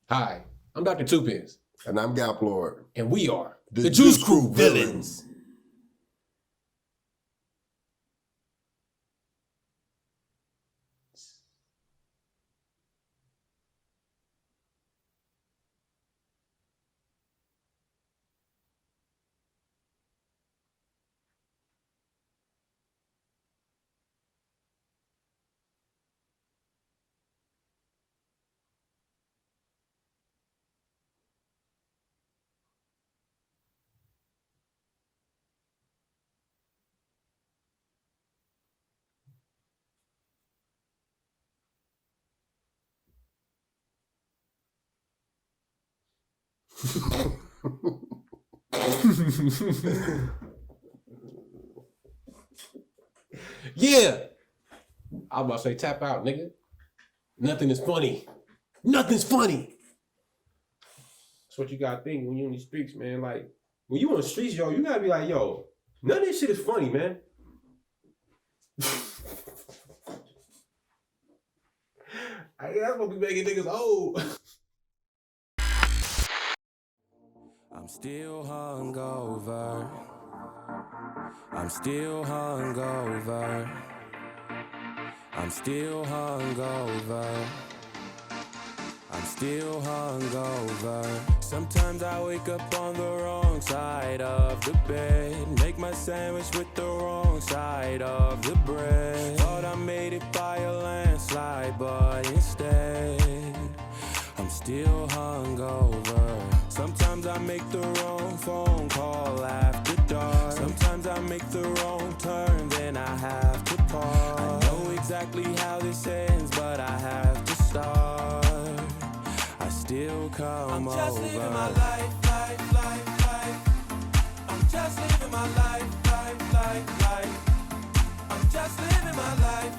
Hi, I'm Dr. Tuepenz. And I'm Gaplord. And we are the Juice Crew Villains. Yeah. I was about to say tap out, nigga. Nothing is funny. Nothing's funny. That's what you gotta think when you in these streets, man. Like, when you on the streets, yo, you gotta be like, yo, none of this shit is funny, man. That's what we making niggas old. I'm still hungover. I'm still hungover. I'm still hungover. I'm still hungover. Sometimes I wake up on the wrong side of the bed. Make my sandwich with the wrong side of the bread. Thought I made it by a landslide, but instead I'm still hungover. Sometimes I make the wrong phone call after dark. Sometimes I make the wrong turn, then I have to pause. I know exactly how this ends, but I have to start. I still come over. I'm just living my life. I'm just living my life. I'm just living my life.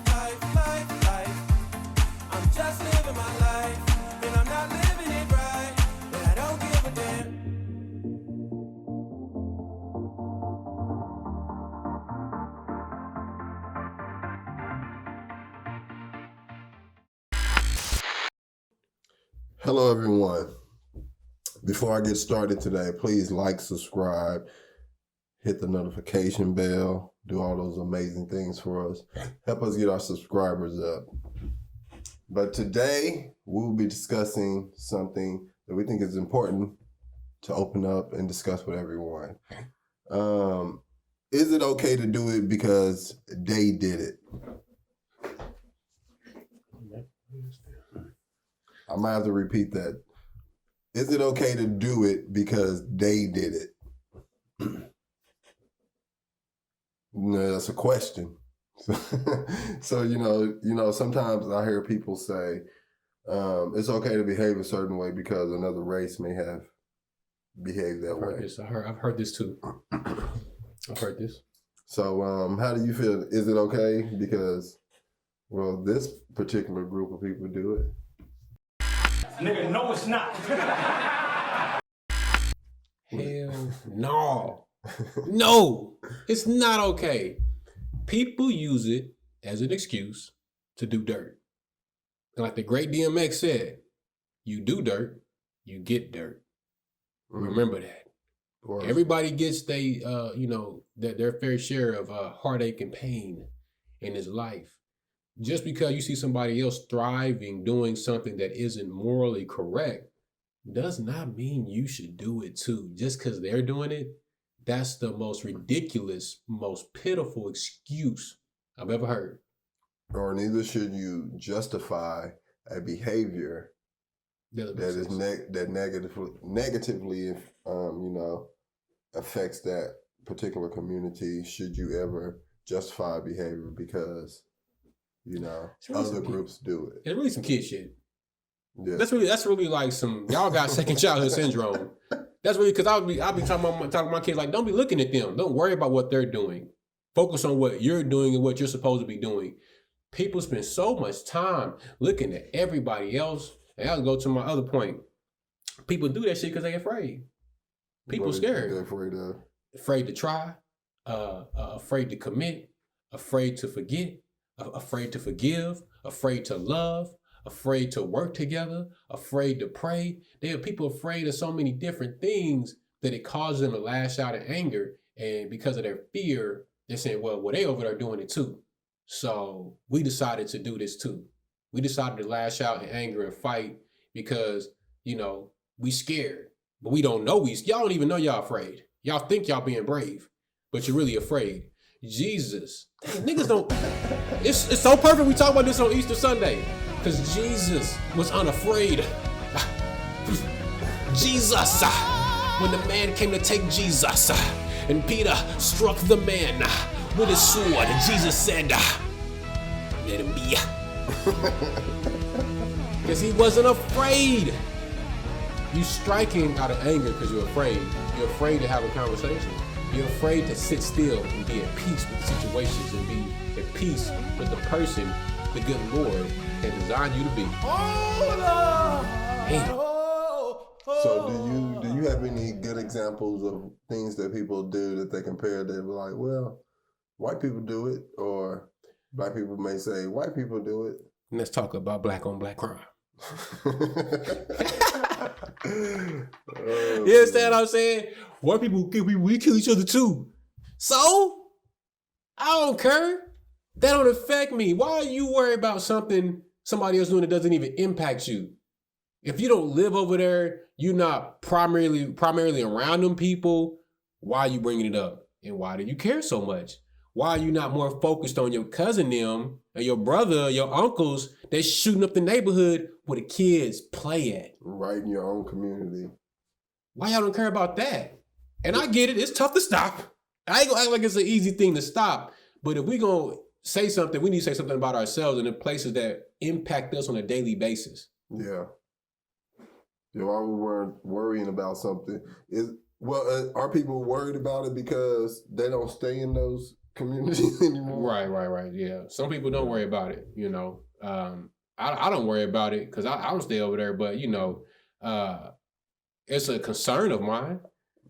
I'm just living my life, and I'm not living it right, but I don't give a damn. Hello, everyone. Before I get started today, please like, subscribe, hit the notification bell, do all those amazing things for us. Help us get our subscribers up. But today, we'll be discussing something that we think is important to open up and discuss with everyone. Is it okay to do it because they did it? I might have to repeat that. Is it okay to do it because they did it? No, that's a question. So you know, sometimes I hear people say it's okay to behave a certain way because another race may have behaved that way. I've heard this too. I've heard this. So how do you feel? Is it okay because, well, this particular group of people do it? Nigga, no, it's not. Hell no. No, it's not okay. People use it as an excuse to do dirt. And like the great DMX said, you do dirt, you get dirt. Remember that. Everybody gets their fair share of heartache and pain in his life. Just because you see somebody else thriving, doing something that isn't morally correct, does not mean you should do it too. Just because they're doing it, that's the most ridiculous, most pitiful excuse I've ever heard. Or neither should you justify a behavior that negatively affects that particular community. Should you ever justify behavior because other groups do it? It's really some kid shit. Yeah. That's really like some, y'all got second childhood syndrome. That's really, because I'll be talking to my kids like, don't be looking at them. Don't worry about what they're doing. Focus on what you're doing and what you're supposed to be doing. People spend so much time looking at everybody else. And I'll go to my other point. People do that shit because they're afraid. People scared. They're afraid of? Afraid to try, afraid to commit, afraid to forget, afraid to forgive, afraid to love, afraid to work together, afraid to pray. They are people afraid of so many different things that it causes them to lash out in anger. And because of their fear, they're saying, well, they over there doing it too. So we decided to do this too. We decided to lash out in anger and fight because, we scared. But we don't know. Y'all don't even know y'all afraid. Y'all think y'all being brave, but you're really afraid. Jesus. Dang, niggas don't. It's so perfect we talk about this on Easter Sunday. Because Jesus was unafraid. Jesus. When the man came to take Jesus, and Peter struck the man with his sword, and Jesus said, let him be. Because he wasn't afraid. You striking out of anger because you're afraid. You're afraid to have a conversation. You're afraid to sit still and be at peace with situations and be at peace with the person the good Lord has designed you to be. Damn. So do you have any good examples of things that people do that they compare that were like, well, white people do it, or black people may say white people do it? And let's talk about black on black crime. You understand what I'm saying? White people, we kill each other too. So? I don't care. That don't affect me. Why are you worried about something somebody else doing that doesn't even impact you? If you don't live over there, you're not primarily around them people, why are you bringing it up? And why do you care so much? Why are you not more focused on your cousin them, or your brother, your uncles that's shooting up the neighborhood where the kids play at? Right in your own community. Why y'all don't care about that? And I get it, it's tough to stop. I ain't gonna act like it's an easy thing to stop, but if we gonna say something, we need to say something about ourselves and the places that impact us on a daily basis. Yeah. Why we weren't worrying about something are people worried about it because they don't stay in those communities anymore? Right. Yeah. Some people don't worry about it, I don't worry about it because I don't stay over there, but it's a concern of mine.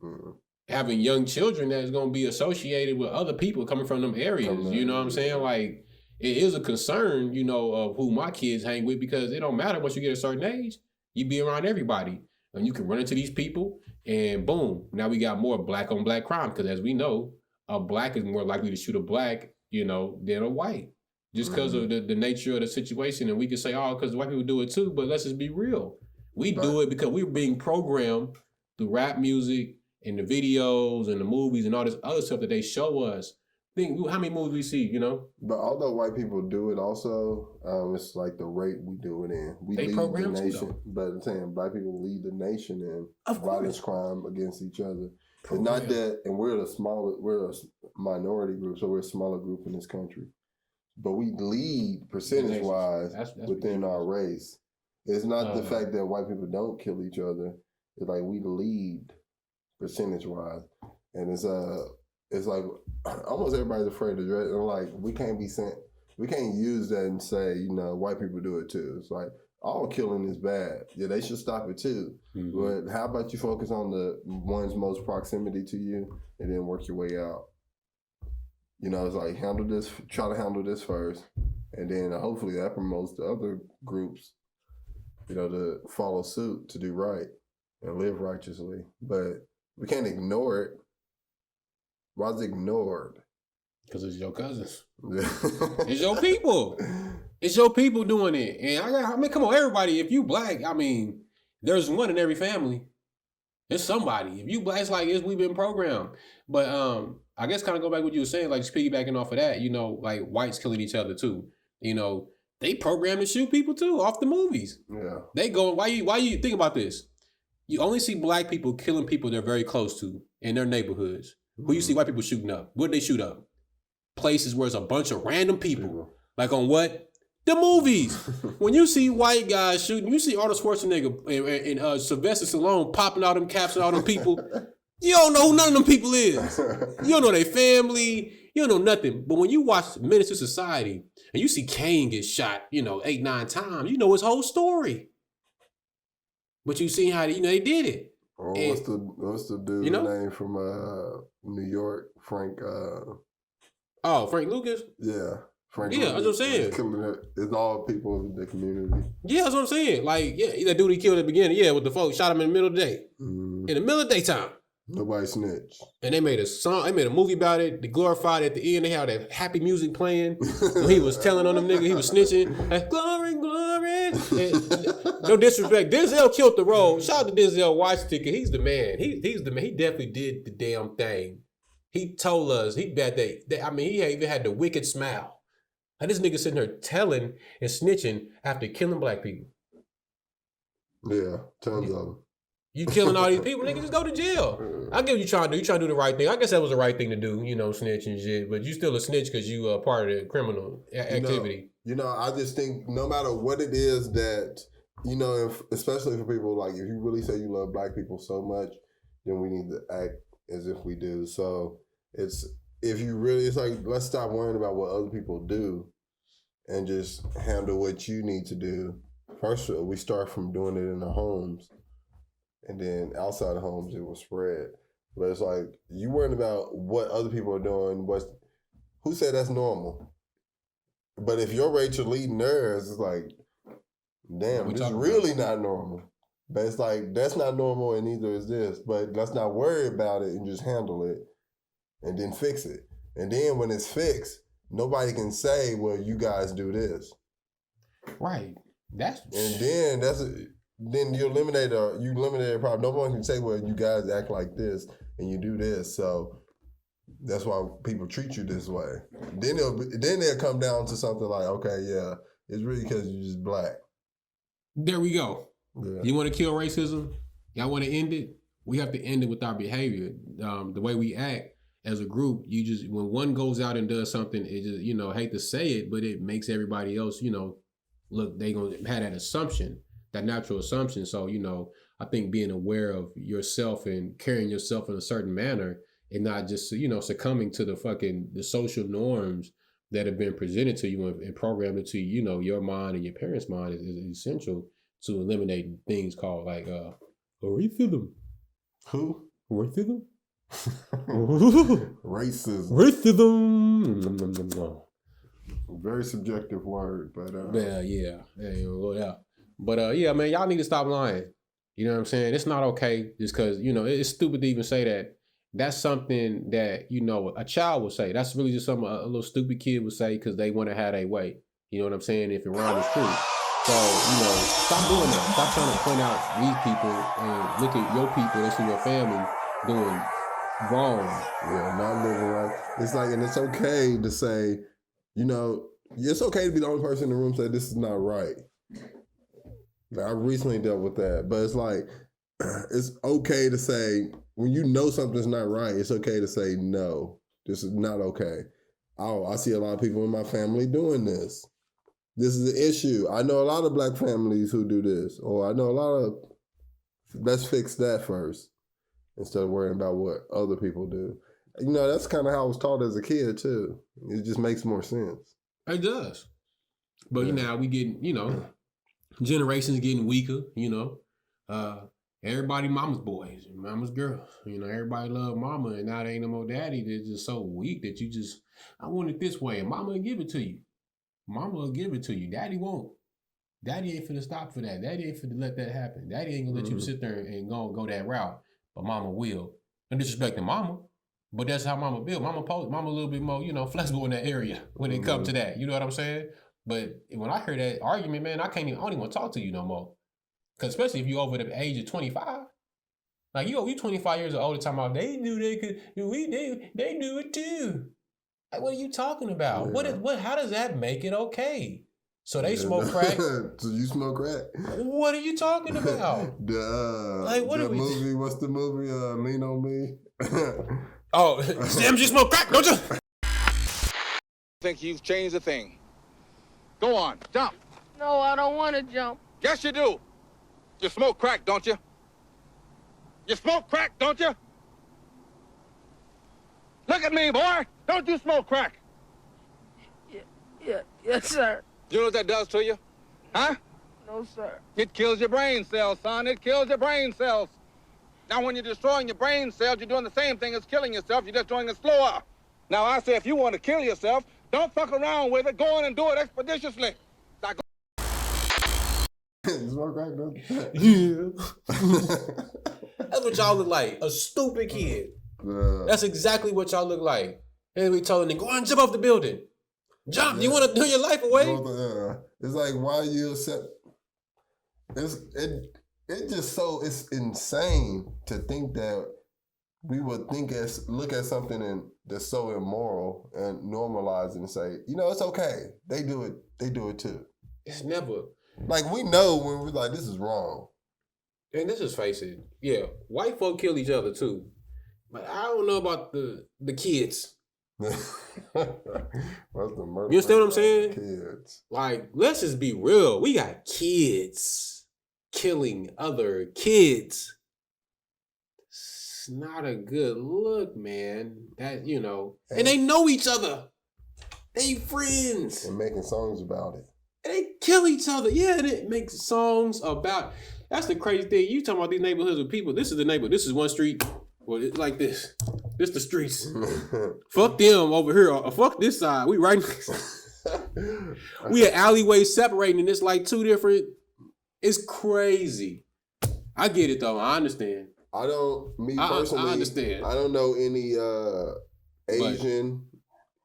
Mm-hmm. Having young children that's going to be associated with other people coming from them areas, you know what I'm saying? Like, it is a concern, of who my kids hang with, because it don't matter once you get a certain age, you be around everybody. And you can run into these people and boom, now we got more black on black crime. Because as we know, a black is more likely to shoot a black, than a white. Just because of the nature of the situation. And we can say, because white people do it too, but let's just be real. We do it because we're being programmed through rap music and the videos and the movies and all this other stuff that they show us. Think how many movies we see, But although white people do it also, it's like the rate we do it in. They lead program the too, nation. though. But I'm saying black people lead the nation in Of violence, course. crime against each other. It's not that, and we're a minority group, so we're a smaller group in this country. But we lead percentage-wise within our race. It's not the fact that white people don't kill each other. It's like we lead percentage-wise. And it's like almost everybody's afraid of dress. And like, we can't use that and say, white people do it too. It's like, all killing is bad. Yeah, they should stop it too. Mm-hmm. But how about you focus on the ones most proximity to you and then work your way out? It's like, try to handle this first. And then hopefully that promotes the other groups, to follow suit, to do right and live righteously. But we can't ignore it. Why is it ignored? Because it's your cousins. It's your people. It's your people doing it. And come on, everybody, if you black, there's one in every family. There's somebody. If you black, it's like we've been programmed. But I guess kind of go back to what you were saying, like just piggybacking off of that, like whites killing each other too. They programmed to shoot people too off the movies. Yeah. They go, why you think about this? You only see black people killing people they're very close to in their neighborhoods. Who you see white people shooting up? What did they shoot up? Places where it's a bunch of random people. Like on what? The movies. When you see white guys shooting, you see Arnold Schwarzenegger and Sylvester Stallone popping all them caps and all them people. You don't know who none of them people is. You don't know their family. You don't know nothing. But when you watch Menace to Society and you see Kane get shot, 8, 9 times, you know his whole story. But you see how they did it. Oh, what's the dude's name from New York? Frank. Frank Lucas? Yeah. Franklin, Yeah, that's what I'm saying. It's all people in the community. Yeah, that's what I'm saying. Like, yeah, that dude he killed at the beginning. Yeah, with the folks shot him in the middle of the day. Mm. In the middle of the daytime. Nobody snitched. And they made a song, they made a movie about it. They glorified it at the end. They had that happy music playing. When he was telling on them niggas, he was snitching. Like, glory, glory. And, no disrespect. Denzel killed the role. Shout out to Denzel Washington. He's the man. He's the man. He definitely did the damn thing. He told us, he even had the wicked smile. Like this nigga sitting there telling and snitching after killing black people. Yeah, tons of them. You killing all these people, nigga, just go to jail. I get what you trying to do. You trying to do the right thing. I guess that was the right thing to do, snitch and shit. But you still a snitch because you are part of the criminal activity. I just think no matter what it is that, especially for people, like if you really say you love black people so much, then we need to act as if we do. So it's like, let's stop worrying about what other people do and just handle what you need to do. First, we start from doing it in our homes. And then outside the homes, it will spread. But it's like, you worrying about what other people are doing. Who said that's normal? But if your rates are leading theirs, it's like, damn, this is really not normal. But it's like, that's not normal and neither is this. But let's not worry about it and just handle it and then fix it. And then when it's fixed, nobody can say, well, you guys do this. Right. Then you eliminate a problem. No one can say, well, you guys act like this and you do this. So that's why people treat you this way. Then they'll come down to something like, okay, yeah, it's really because you're just black. There we go. Yeah. You want to kill racism? Y'all want to end it? We have to end it with our behavior. The way we act as a group, when one goes out and does something, it just, hate to say it, but it makes everybody else, look, they going to have that assumption. That natural assumption. So, I think being aware of yourself and carrying yourself in a certain manner and not just, succumbing to the social norms that have been presented to you and programmed into, your mind and your parents' mind is essential to eliminate things called like racism. Who? Racism? Racism. Racism. Very subjective word, but yeah. But yeah, man, y'all need to stop lying. You know what I'm saying? It's not okay just because, it's stupid to even say that. That's something that, a child would say. That's really just something a little stupid kid would say because they want to have their way. You know what I'm saying? If it rhymes, it's true. So, stop doing that. Stop trying to point out these people and look at your people, that's in your family, doing wrong. Yeah, not living right. It's like, and it's okay to say, it's okay to be the only person in the room say this is not right. I recently dealt with that, but it's like, it's okay to say, when you know something's not right, it's okay to say, no, this is not okay. Oh, I see a lot of people in my family doing this. This is the issue. I know a lot of black families who do this, or I know a lot of, let's fix that first, instead of worrying about what other people do. That's kind of how I was taught as a kid, too. It just makes more sense. It does. But now we getting, generations getting weaker, everybody mama's boys, mama's girls, everybody love mama, and now there ain't no more daddy. They're just so weak that I want it this way, and mama will give it to you. Mama will give it to you. Daddy won't. Daddy ain't finna stop for that. Daddy ain't finna let that happen. Daddy ain't gonna let you sit there and go that route, but mama will. No disrespect to mama, but that's how mama built. Mama a little bit more, flexible in that area when it comes to that. You know what I'm saying? But when I hear that argument, man, I don't even want to talk to you no more. Because especially if you over the age of 25. Like, you 25 years old, talking about, they knew they could, they knew it too. Like, what are you talking about? Yeah. How does that make it okay? So they smoke crack. So you smoke crack? What are you talking about? What's the movie, Lean on Me? Oh, Sam, you smoke crack, don't you? I think you've changed a thing. Go on, jump. No, I don't want to jump. Yes, you do. You smoke crack, don't you? You smoke crack, don't you? Look at me, boy. Don't you smoke crack? Yes, sir. You know what that does to you? Huh? No, sir. It kills your brain cells, son. It kills your brain cells. Now, when you're destroying your brain cells, you're doing the same thing as killing yourself. You're just doing it slower. Now, I say if you want to kill yourself, Don't fuck around with it. Go in and do it expeditiously. Like, Smoke crack, doesn't Yeah. That's what y'all look like. A stupid kid. That's exactly what y'all look like. And we told them, go and jump off the building. Jump. You want to throw your life away? It's like, why you accept? It just so it's insane to think that we would look at something and that's so immoral and normalize it and say, it's okay. They do it too. It's never. Like, we know when we're like, this is wrong. And let's just face it. Yeah, white folk kill each other too. But I don't know about the kids. What's the murder? You understand what I'm saying? Kids. Like, let's just be real. We got kids killing other kids. It's not a good look, man. That, and they know each other. They friends. And making songs about it. And they kill each other. Yeah, and it makes songs about. That's the crazy thing. You talking about these neighborhoods with people. This is the neighborhood. This is one street. Well, it's like this. This the streets. Fuck them over here. Or fuck this side. We right next. We an alleyway separating, and it's like two different. It's crazy. I get it though. I understand. Personally, I understand. I don't know any Asian,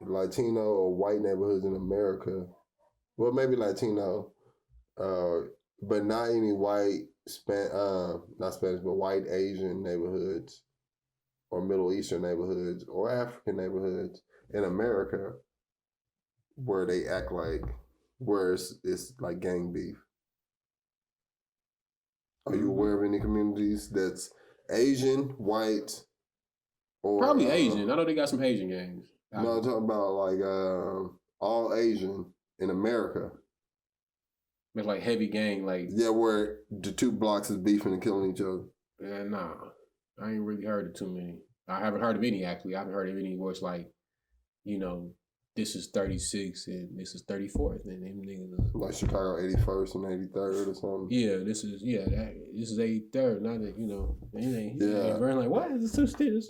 Latino, or white neighborhoods in America. Well, maybe Latino, but not any white, not Spanish, but white Asian neighborhoods or Middle Eastern neighborhoods or African neighborhoods in America where they act like, where it's like gang beef. Are you aware of any communities that's Asian, white, or probably Asian? I know they got some Asian gangs. No, I'm talking about like all Asian in America. It's like heavy gang, like where the two blocks is beefing and killing each other. Yeah, nah, I ain't really heard of too many. I haven't heard of any actually. I haven't heard of any where it's like, this is 36 and this is 34th, and them niggas like Chicago 81st and 83rd or something. Yeah, this is 83rd. Not that it ain't like what? It's two states,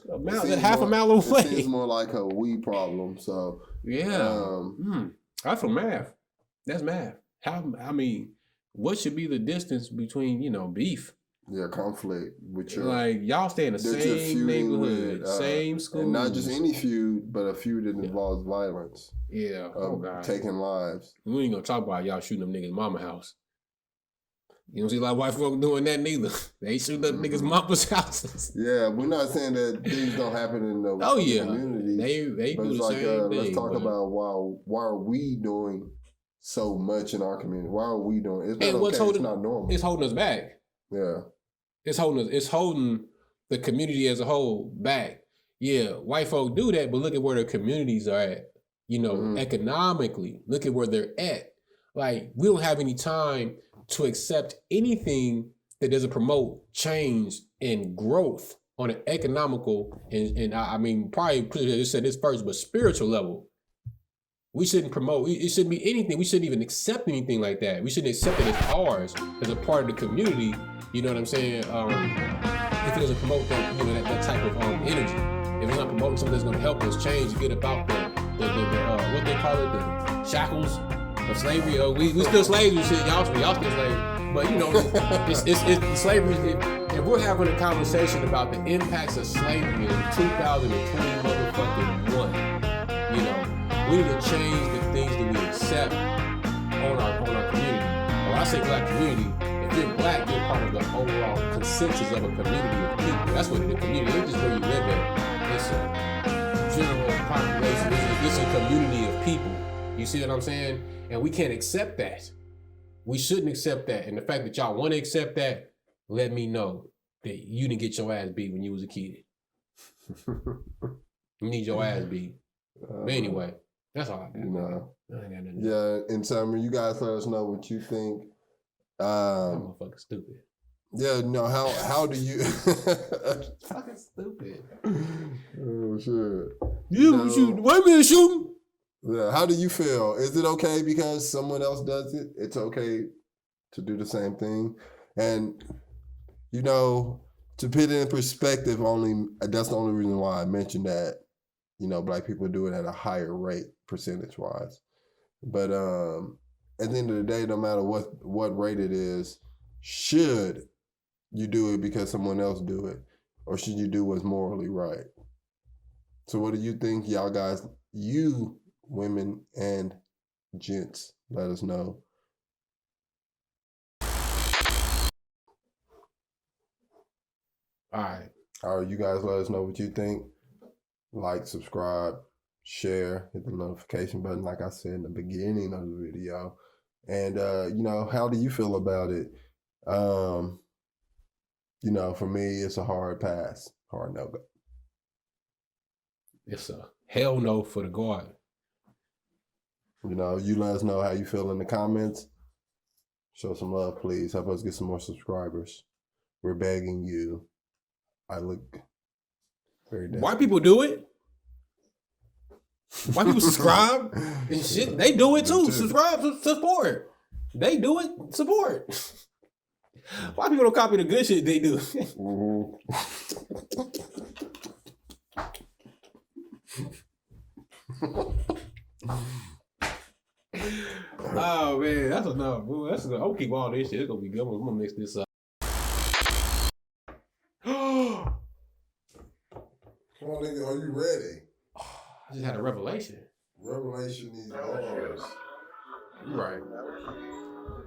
half a mile away. It seems more like a we problem. So that's for math. That's math. What should be the distance between beef? Yeah, conflict with your like y'all stay in the same neighborhood, same school, and not just any feud, but a feud that involves violence. Yeah, God, taking lives. We ain't gonna talk about y'all shooting them niggas' mama house. You don't see a lot of white folk doing that neither. They shoot up niggas' mama's houses. Yeah, we're not saying that things don't happen in the community. They do the same thing. Let's talk about why are we doing so much in our community? Why are we doing? It's not okay. It's not normal. It's holding us back. Yeah. It's holding the community as a whole back. Yeah, white folk do that, but look at where their communities are at. Economically, look at where they're at. Like, we don't have any time to accept anything that doesn't promote change and growth on an economical and I mean, probably just said this first, but spiritual level. We shouldn't promote. It shouldn't be anything. We shouldn't even accept anything like that. We shouldn't accept it as ours, as a part of the community. You know what I'm saying? If it doesn't promote that, that type of energy. If it's not promoting something that's going to help us change and get about the what they call it, the shackles of slavery. We still slaves and shit. Y'all still slaves. But it's slavery. If we're having a conversation about the impacts of slavery in 2020 motherfucking one, we need to change the things that we accept on our community. When I say black community, if you're black, you're part of the overall consensus of a community of people. That's what the community is, just where you live at. It's a general population. It's a community of people. You see what I'm saying? And we can't accept that. We shouldn't accept that. And the fact that y'all want to accept that, let me know that you didn't get your ass beat when you was a kid. You need your ass beat. But anyway. That's all I got. I ain't got nothing. Yeah, and Summer, you guys let us know what you think. I'm fucking stupid. Yeah, no, how do you fucking stupid. Oh shit. You shooting. Wait a minute, shooting. Yeah, how do you feel? Is it okay because someone else does it? It's okay to do the same thing? And to put it in perspective, that's the only reason why I mentioned that. black people do it at a higher rate percentage-wise. But at the end of the day, no matter what rate it is, should you do it because someone else do it, or should you do what's morally right? So what do you think, y'all guys? You women and gents, let us know. All right. You guys let us know what you think. Like, subscribe, share, hit the notification button like I said in the beginning of the video. And how do you feel about it? For me, it's a hard pass, hard no go. It's a hell no for the guard. You let us know how you feel in the comments. Show some love, please. Help us get some more subscribers. We're begging you. I look very desperate. White people do it. White people subscribe and shit. They do it too. Subscribe, support. They do it, support. White people don't copy the good shit they do. Oh man, that's enough. Bro. That's enough. I'm gonna keep all this shit. It's gonna be good. I'm gonna mix this up. Come on, nigga, are you ready? I just had a revelation. Revelation these bars. Right.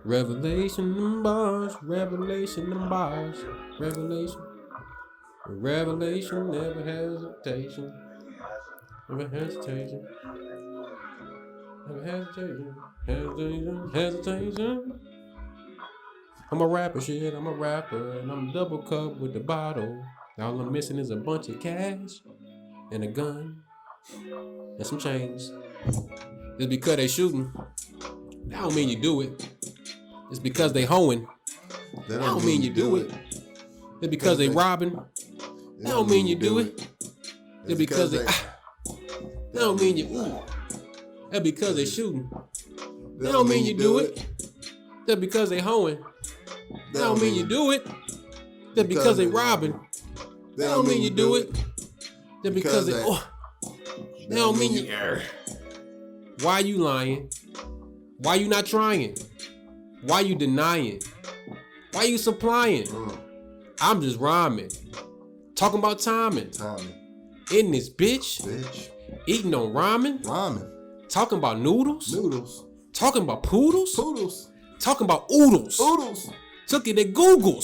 Revelation and bars. Revelation and bars. Revelation. Revelation, never hesitation. Never hesitation. Never hesitation. Hesitation. Hesitation. I'm a rapper, shit. I'm a rapper. And I'm double cup with the bottle. All I'm missing is a bunch of cash and a gun and some chains. It's because they shooting. That don't mean you do it. It's because they hoeing. That don't mean you do it. It's because they robbing. That don't mean you do it. It's because they. That don't mean you. That's because they shooting. That don't mean you do it. That's because they hoeing. That don't mean you do it. That's because they robbing. That don't mean you do it. That's because they. That don't mean you. Why you lying? Why you not trying? Why you denying? Why you supplying? I'm just rhyming. Talking about timing. In this bitch. Eating on ramen. Talking about noodles. Talking about poodles. Talking about oodles. Took it at Google.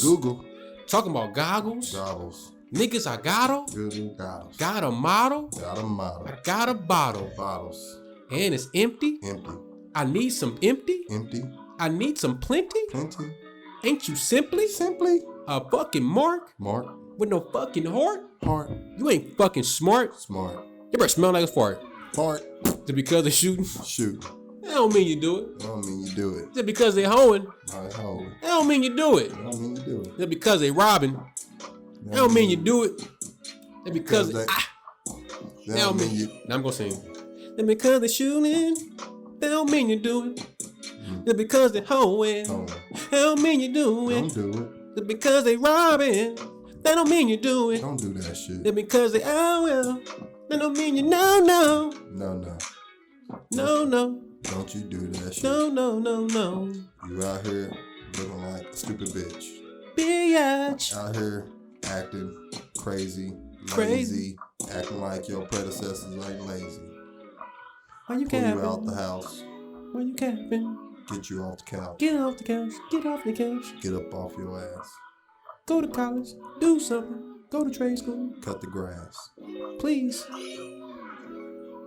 Talking about goggles. Niggas, I got 'em. Got a model. I got a bottle. And it's empty. I need some empty. I need some plenty. Ain't you simply a fucking mark with no fucking heart? You ain't fucking smart. You better smell like a fart. Just because they shooting. That don't mean you do it. Just because they hoeing. That don't mean you do it. Just because they robbing. That don't mean you do it. Just because they. That don't mean you. Now I'm gonna sing. Just because they shooting. That don't mean you do it. Just because they hoeing. That don't mean you do it. Just because they robbing. That don't mean you do it. Don't do that shit. Just because they that don't mean you no. Don't you do that shit. No. You out here looking like a stupid bitch. Bitch. Out here acting crazy, lazy, acting like your predecessors ain't lazy. Why you Pull capping? you out the house. Why you capping? Get you off the couch. Get off the couch. Get off the couch. Get up off your ass. Go to college. Do something. Go to trade school. Cut the grass. Please.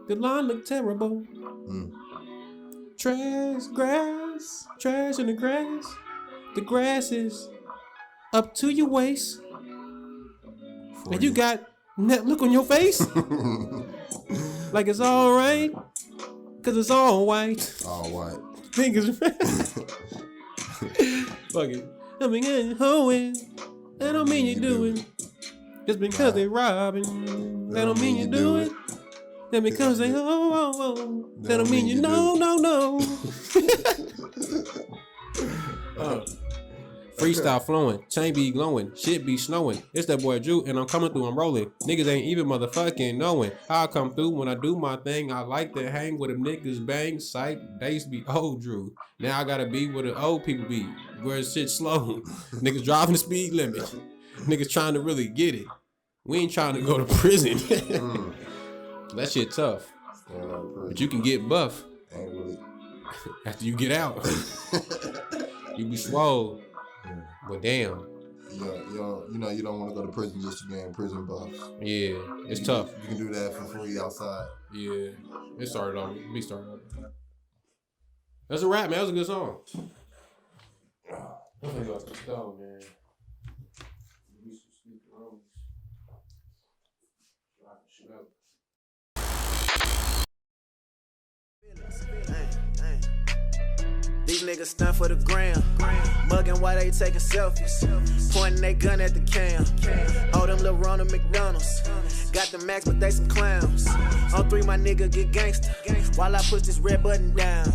The lawn look terrible. Trash in the grass. The grass is up to your waist. And you got that look on your face. Like it's all right. Cause it's all white. All white. Fingers. Fuck it. I mean, hoeing. That don't mean you do it. Just because they robbing. That don't mean you do it. That because they that don't mean you no. Freestyle flowing, chain be glowing, shit be snowing. It's that boy Drew, and I'm coming through, I'm rolling. Niggas ain't even motherfucking knowing how I come through when I do my thing. I like to hang with them niggas, bang, sight. They used to be old Drew. Now I gotta be where the old people be, where shit slow. Niggas driving the speed limit. Niggas trying to really get it. We ain't trying to go to prison. That shit tough. But you can get buff after you get out. You be swole. But damn. You know you don't want to go to prison just to gain prison buffs. Yeah, it's tough. You can do that for free outside. Yeah. It started off. We started off. That's a rap, man. That was a good song. I'm gonna go to the stove, man. These niggas stunt for the gram. Mugging while they taking selfies. Pointing they gun at the cam. All them little Ronald McDonald's. Got the max, but they some clowns. On 3, my nigga get gangster. While I push this red button down.